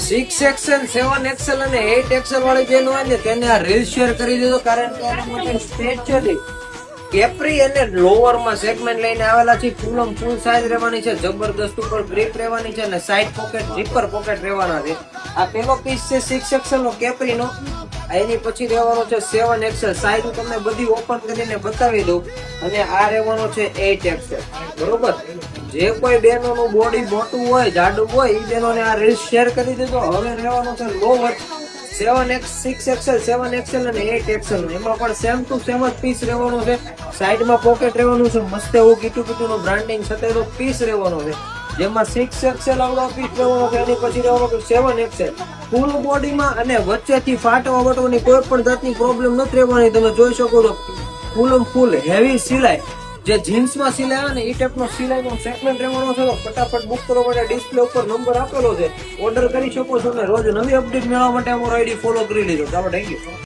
6XL 7XL અને 8XL વાળી બેન હોય ને તેને આ રીલ શેર કરી દીધો, કારણ કે આના માટે સ્પેશિયલી કેપ્રી અને લોવર માં સેગમેન્ટ લઈને આવેલા છે. ફૂલ સાઈઝ રહેવાની છે, જબરદસ્ત ઉપર ગ્રીપ રહેવાની છે અને સાઈડ પોકેટ ઝીપર પોકેટ રહેવાના છે. આ પેલો પીસ છે 6XL નો કેપ્રી નો. એની પછી રહેવાનો છે 7XL. સાઈઝ તમને બધી ઓપન કરીને બતાવી દઉં. અને આ રહેવાનો છે 8XL. બરોબર, જે કોઈ બહેનોનું બોડી મોટું હોય, જાડું હોય, એ બહેનોને આ રીલ શેર કરી દીધો. હવે રહેવાનો છે લોવર 6XL 7XL અને 8XL. એમાં પણ સેમ ટુ સેમ જ પીસ રહેવાનો છે. સાઈડમાં પોકેટ રહેવાનું છે, મસ્ત એવું કીટુ નું બ્રાન્ડિંગ સાથેનો પીસ રહેવાનો છે. જેમાં 6XL આવડો પીસ રહેવાનો છે. એની પછી રહેવાનો છે 7XL. ફૂલ બોડીમાં અને વચ્ચેથી ફાટવા વટવાની કોઈ પણ જાતની પ્રોબ્લેમ નથી રહેવાની. તમે જોઈ શકો છો ફૂલ હેવી સિલાઈ, જે જીન્સમાં સિલાઈ આવે ને એ ટાઈપનો સિલાઈનો સેગમેન્ટ રહેવાનો છે. તો ફટાફટ બુક કરવા માટે ડિસ્પ્લે ઉપર નંબર આપેલો છે, ઓર્ડર કરી શકો છો. અને રોજ નવી અપડેટ મેળવવા માટે અમારો આઈડી ફોલો કરી લેજો. ચાલો, થેન્ક યુ.